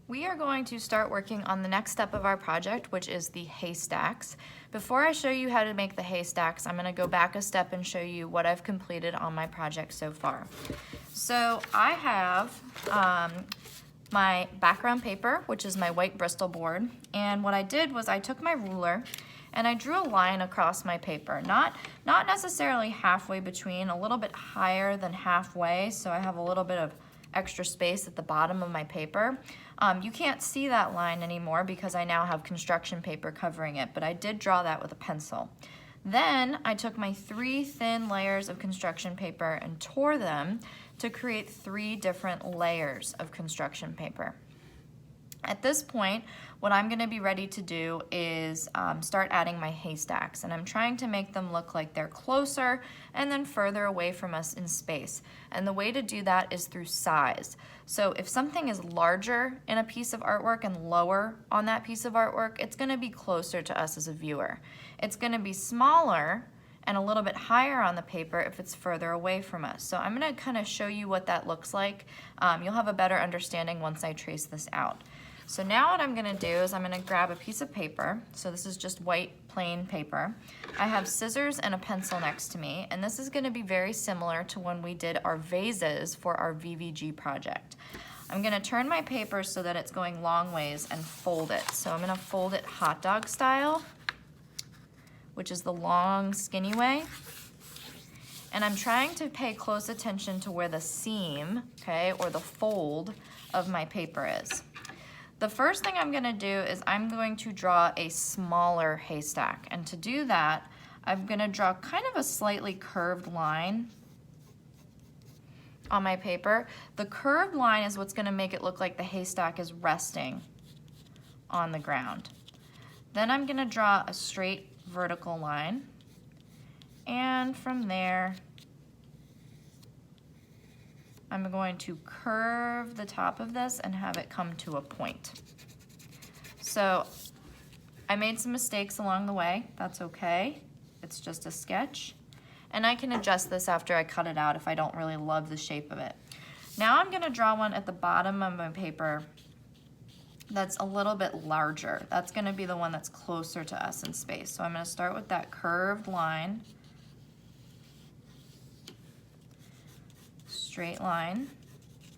We are going to start working on the next step of our project, which is the haystacks. Before I show you how to make the haystacks, I'm going to go back a step and show you what I've completed on my project so far. So I have my background paper, which is my white Bristol board, and what I did was I took my ruler and I drew a line across my paper, not necessarily halfway between, a little bit higher than halfway, so I have a little bit of extra space at the bottom of my paper. You can't see that line anymore because I now have construction paper covering it, but I did draw that with a pencil. Then I took my 3 thin layers of construction paper and tore them to create 3 different layers of construction paper. At this point, what I'm going to be ready to do is start adding my haystacks, and I'm trying to make them look like they're closer and then further away from us in space. And the way to do that is through size. So if something is larger in a piece of artwork and lower on that piece of artwork, it's going to be closer to us as a viewer. It's going to be smaller and a little bit higher on the paper if it's further away from us. So I'm going to kind of show you what that looks like. You'll have a better understanding once I trace this out. So now what I'm going to do is I'm going to grab a piece of paper. So this is just white plain paper. I have scissors and a pencil next to me, and this is going to be very similar to when we did our vases for our VVG project. I'm going to turn my paper so that it's going long ways and fold it. So I'm going to fold it hot dog style, which is the long skinny way. And I'm trying to pay close attention to where the seam, okay, or the fold of my paper is. The first thing I'm going to do is I'm going to draw a smaller haystack, and to do that I'm going to draw kind of a slightly curved line on my paper. The curved line is what's going to make it look like the haystack is resting on the ground. Then I'm going to draw a straight vertical line, and from there I'm going to curve the top of this and have it come to a point. So I made some mistakes along the way. That's okay. It's just a sketch. And I can adjust this after I cut it out if I don't really love the shape of it. Now I'm going to draw one at the bottom of my paper that's a little bit larger. That's going to be the one that's closer to us in space. So I'm going to start with that curved line. Straight line,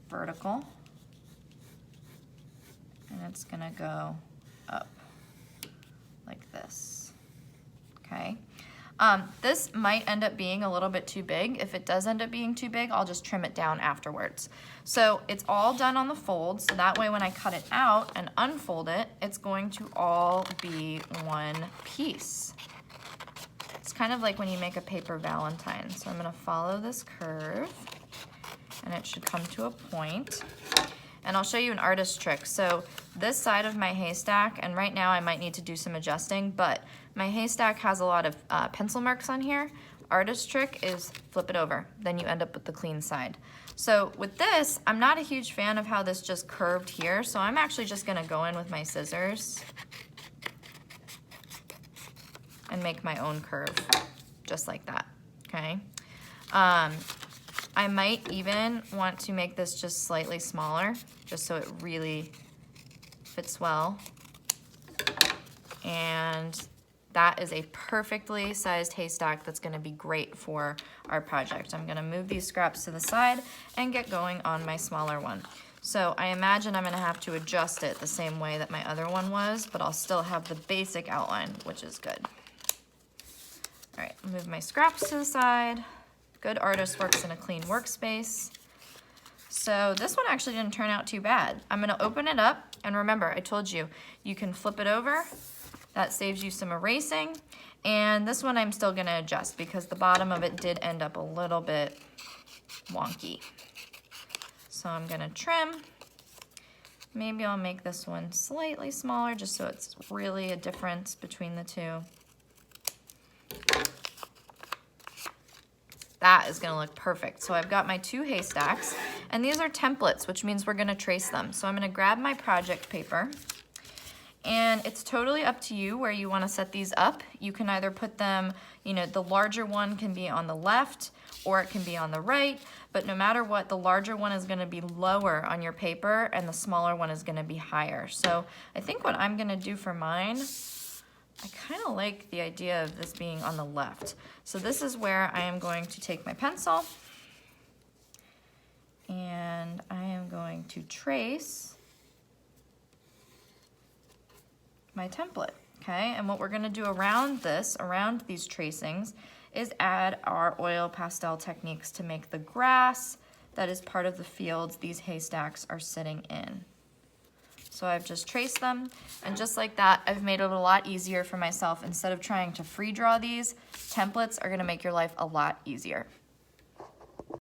vertical, and it's going to go up like this, okay? This might end up being a little bit too big. If it does end up being too big, I'll just trim it down afterwards. So it's all done on the fold, so that way when I cut it out and unfold it, it's going to all be one piece. It's kind of like when you make a paper Valentine. So I'm going to follow this curve, and it should come to a point. And I'll show you an artist trick. So this side of my haystack, and right now I might need to do some adjusting, but my haystack has a lot of pencil marks on here. Artist trick is flip it over, then you end up with the clean side. So with this, I'm not a huge fan of how this just curved here, so I'm actually just gonna go in with my scissors and make my own curve, just like that, okay? I might even want to make this just slightly smaller, just so it really fits well. And that is a perfectly sized haystack that's going to be great for our project. I'm going to move these scraps to the side and get going on my smaller one. So I imagine I'm going to have to adjust it the same way that my other one was, but I'll still have the basic outline, which is good. All right, I'll move my scraps to the side. Good artist works in a clean workspace. So this one actually didn't turn out too bad. I'm going to open it up, and remember, I told you, you can flip it over. That saves you some erasing. And this one I'm still going to adjust because the bottom of it did end up a little bit wonky. So I'm going to trim. Maybe I'll make this one slightly smaller just so it's really a difference between the two. That is going to look perfect. So I've got my 2 haystacks, and these are templates, which means we're going to trace them. So I'm going to grab my project paper, and it's totally up to you where you want to set these up. You can either put them, you know, the larger one can be on the left, or it can be on the right, but no matter what, the larger one is gonna be lower on your paper and the smaller one is gonna be higher. So I think what I'm gonna do for mine, I kind of like the idea of this being on the left. So this is where I am going to take my pencil and I am going to trace my template, okay? And what we're gonna do around this, around these tracings, is add our oil pastel techniques to make the grass that is part of the fields these haystacks are sitting in. So I've just traced them, and just like that, I've made it a lot easier for myself. Instead of trying to free draw these, templates are gonna make your life a lot easier.